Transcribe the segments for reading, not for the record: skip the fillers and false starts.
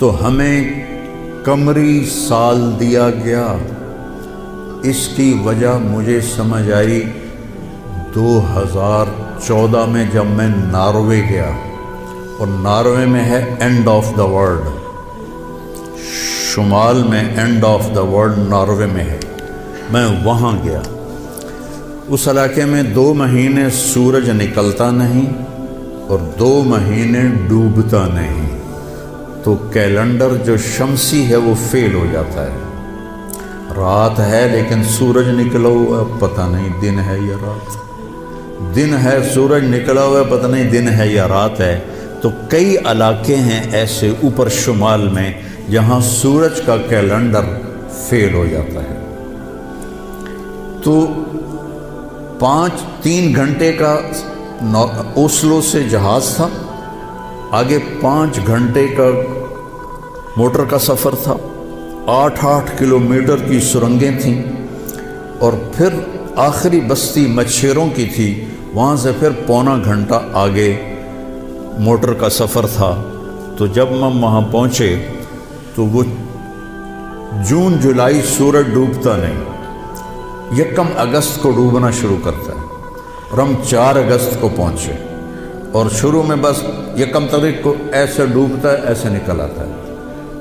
تو ہمیں قمری سال دیا گیا۔ اس کی وجہ مجھے سمجھ آئی 2014 میں جب میں ناروے گیا، اور ناروے میں ہے اینڈ آف دا ورلڈ، شمال میں and of the world Norway میں ہے۔ میں وہاں گیا، اس علاقے میں 2 مہینے سورج نکلتا نہیں اور 2 مہینے ڈوبتا نہیں، تو کیلنڈر جو شمسی ہے وہ فیل ہو جاتا ہے۔ رات ہے لیکن سورج نکلا ہوا پتہ نہیں دن ہے یا رات، دن ہے سورج نکلا ہوا پتہ نہیں دن ہے یا رات ہے۔ تو کئی علاقے ہیں ایسے اوپر شمال میں جہاں سورج کا کیلنڈر فیل ہو جاتا ہے۔ تو 3 گھنٹے کا اوسلو سے جہاز تھا، آگے 5 گھنٹے کا موٹر کا سفر تھا، 8 کلومیٹر کی سرنگیں تھیں، اور پھر آخری بستی مچھیروں کی تھی، وہاں سے پھر پونا گھنٹہ آگے موٹر کا سفر تھا۔ تو جب ہم وہاں پہنچے تو وہ جون جولائی سورج ڈوبتا نہیں، 1 اگست کو ڈوبنا شروع کرتا ہے، اور ہم 4 اگست کو پہنچے، اور شروع میں بس 1 تاریخ کو ایسے ڈوبتا ہے ایسے نکل آتا ہے،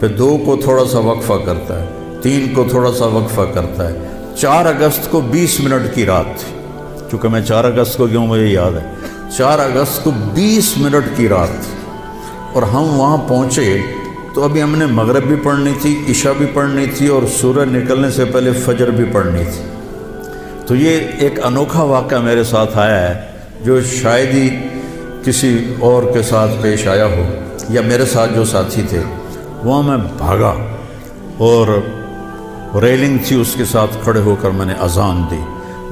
پھر 2 کو تھوڑا سا وقفہ کرتا ہے، 3 کو تھوڑا سا وقفہ کرتا ہے، 4 اگست کو 20 منٹ کی رات تھی، چونکہ میں 4 اگست کو کیوں مجھے یاد ہے، 4 اگست کو 20 منٹ کی رات تھی، اور ہم وہاں پہنچے تو ابھی ہم نے مغرب بھی پڑھنی تھی، عشاء بھی پڑھنی تھی، اور سورج نکلنے سے پہلے فجر بھی پڑھنی تھی۔ تو یہ ایک انوکھا واقعہ میرے ساتھ آیا ہے جو شاید ہی کسی اور کے ساتھ پیش آیا ہو، یا میرے ساتھ جو ساتھی تھے وہاں میں بھاگا، اور ریلنگ تھی اس کے ساتھ کھڑے ہو کر میں نے اذان دی۔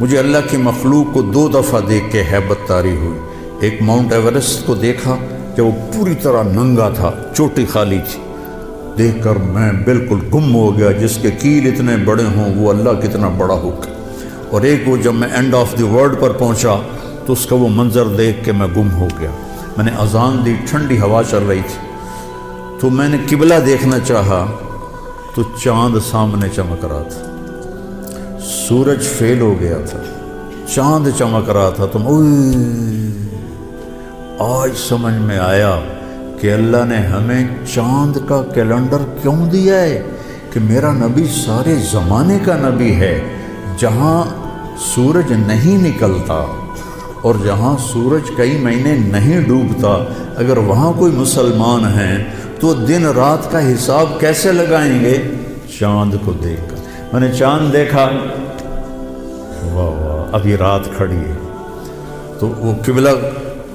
مجھے اللہ کی مخلوق کو 2 دفعہ دیکھ کے ہیبت طاری ہوئی۔ ایک ماؤنٹ ایورسٹ کو دیکھا جب وہ پوری طرح ننگا تھا، چوٹی خالی تھی، دیکھ کر میں بالکل گم ہو گیا، جس کے کیل اتنے بڑے ہوں وہ اللہ کتنا بڑا ہوگا۔ اور ایک وہ جب میں اینڈ آف دی ورلڈ پر پہنچا تو اس کا وہ منظر دیکھ کے میں گم ہو گیا۔ میں نے اذان دی، ٹھنڈی ہوا چل رہی تھی، تو میں نے قبلہ دیکھنا چاہا تو چاند سامنے چمک رہا تھا، سورج فیل ہو گیا تھا، چاند چمک رہا تھا۔ تو آج سمجھ میں آیا کہ اللہ نے ہمیں چاند کا کیلنڈر کیوں دیا ہے، کہ میرا نبی سارے زمانے کا نبی ہے۔ جہاں سورج نہیں نکلتا اور جہاں سورج کئی مہینے نہیں ڈوبتا، اگر وہاں کوئی مسلمان ہیں تو دن رات کا حساب کیسے لگائیں گے؟ چاند کو دیکھ کر۔ میں نے چاند دیکھا، واہ واہ ابھی رات کھڑی ہے، تو وہ قبلہ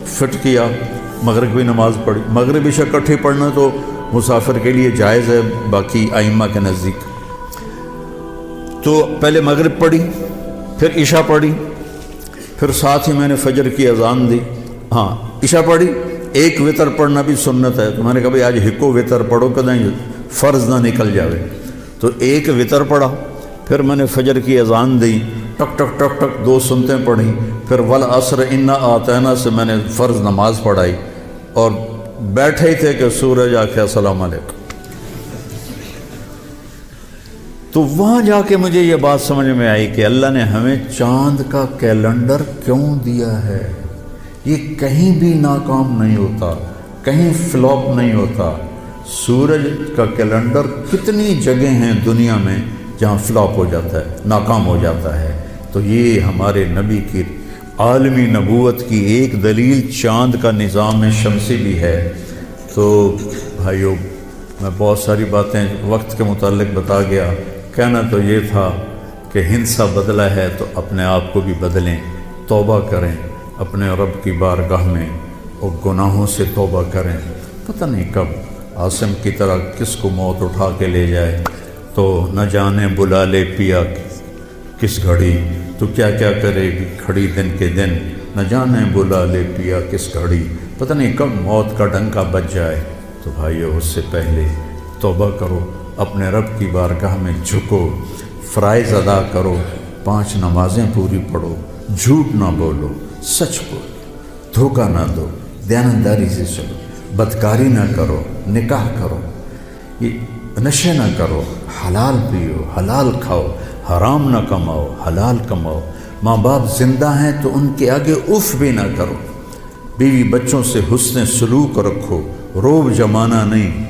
فٹ کیا، مغرب کی نماز پڑھی۔ مغرب عشاء اکٹھے پڑھنا تو مسافر کے لیے جائز ہے باقی ائمہ کے نزدیک۔ تو پہلے مغرب پڑھی، پھر عشاء پڑھی، پھر ساتھ ہی میں نے فجر کی اذان دی۔ ہاں عشاء پڑھی، ایک وطر پڑھنا بھی سنت ہے، تو میں نے کہا بھائی آج ہکو وطر پڑھو کدیں فرض نہ نکل جاوے، تو ایک وطر پڑھا۔ پھر میں نے فجر کی اذان دی، ٹک ٹک ٹک ٹک 2 سنتیں پڑھیں، پھر والعصر انا اعطینا سے میں نے فرض نماز پڑھائی، اور بیٹھے ہی تھے کہ سورج آکھے السلام علیکم۔ تو وہاں جا کے مجھے یہ بات سمجھ میں آئی کہ اللہ نے ہمیں چاند کا کیلنڈر کیوں دیا ہے۔ یہ کہیں بھی ناکام نہیں ہوتا، کہیں فلاپ نہیں ہوتا۔ سورج کا کیلنڈر کتنی جگہ ہیں دنیا میں جہاں فلاپ ہو جاتا ہے، ناکام ہو جاتا ہے۔ تو یہ ہمارے نبی کی عالمی نبوت کی ایک دلیل چاند کا نظام شمسی بھی ہے۔ تو بھائیو میں بہت ساری باتیں وقت کے متعلق بتا گیا، کہنا تو یہ تھا کہ ہندسہ بدلا ہے تو اپنے آپ کو بھی بدلیں، توبہ کریں اپنے رب کی بارگاہ میں، اور گناہوں سے توبہ کریں۔ پتہ نہیں کب عاصم کی طرح کس کو موت اٹھا کے لے جائے، تو نہ جانے بلا لے پیا کس گھڑی، تو کیا کیا کرے گی کھڑی دن کے دن، نہ جانے بلا لے پیا کس گھڑی، پتہ نہیں کب موت کا ڈنکا بج جائے۔ تو بھائیو اس سے پہلے توبہ کرو، اپنے رب کی بارگاہ میں جھکو، فرائض ادا کرو، 5 نمازیں پوری پڑھو، جھوٹ نہ بولو، سچ بولو، دھوکہ نہ دو، دیانتداری سے چلو، بدکاری نہ کرو، نکاح کرو۔ یہ نشے نہ کرو، حلال پیو، حلال کھاؤ، حرام نہ کماؤ، حلال کماؤ، ماں باپ زندہ ہیں تو ان کے آگے اف بھی نہ کرو، بیوی بچوں سے حسن سلوک رکھو، روب جمانا نہیں۔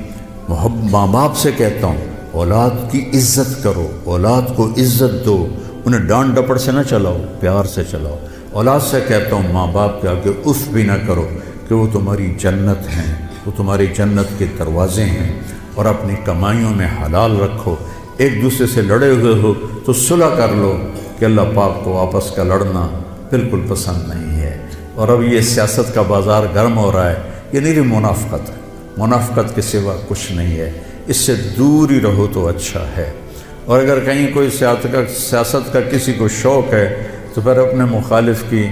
ماں باپ سے کہتا ہوں اولاد کی عزت کرو، اولاد کو عزت دو، انہیں ڈانٹ ڈپٹ سے نہ چلاؤ، پیار سے چلاؤ۔ اولاد سے کہتا ہوں ماں باپ کے آگے اف بھی نہ کرو کہ وہ تمہاری جنت ہیں، وہ تمہاری جنت کے دروازے ہیں، اور اپنی کمائیوں میں حلال رکھو۔ ایک دوسرے سے لڑے ہوئے ہو تو صلح کر لو، کہ اللہ پاک کو آپس کا لڑنا بالکل پسند نہیں ہے۔ اور اب یہ سیاست کا بازار گرم ہو رہا ہے، یہ نیری منافقت ہے، منافقت کے سوا کچھ نہیں ہے، اس سے دور ہی رہو تو اچھا ہے۔ اور اگر کہیں کوئی سیاست کا کسی کو شوق ہے تو پھر اپنے مخالف کی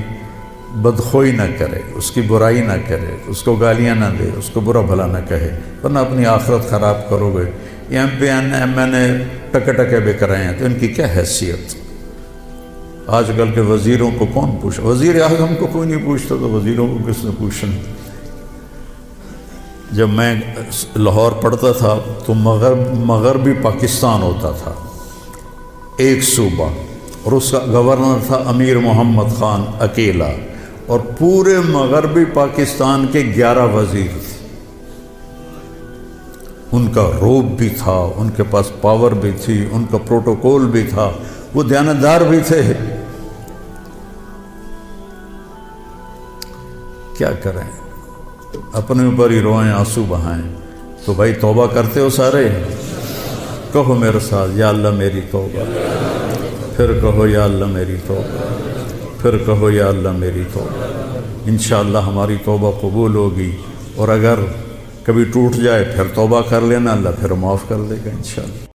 بدخوئی نہ کرے، اس کی برائی نہ کرے، اس کو گالیاں نہ دے، اس کو برا بھلا نہ کہے، ورنہ اپنی آخرت خراب کرو گے۔ یہ ایم این اے ٹکے ٹکے بک رہے ہیں تو ان کی کیا حیثیت؟ آج کل کے وزیروں کو کون پوچھا؟ وزیر اعظم کو کوئی نہیں پوچھتا تو وزیروں کو کس نے پوچھنا؟ جب میں لاہور پڑھتا تھا تو مغربی پاکستان ہوتا تھا، ایک صوبہ، اور اس کا گورنر تھا امیر محمد خان اکیلا، اور پورے مغربی پاکستان کے 11 وزیر تھے۔ ان کا روب بھی تھا، ان کے پاس پاور بھی تھی، ان کا پروٹوکول بھی تھا، وہ دیانتدار بھی تھے۔ کیا کریں، اپنے اوپر ہی روئیں، آنسو بہائیں۔ تو بھائی توبہ کرتے ہو سارے؟ کہو میرے ساتھ، یا اللہ میری توبہ، پھر کہو یا اللہ میری توبہ، پھر کہو یا اللہ میری توبہ۔ انشاءاللہ ہماری توبہ قبول ہوگی، اور اگر کبھی ٹوٹ جائے پھر توبہ کر لینا، اللہ پھر معاف کر دے گا انشاءاللہ۔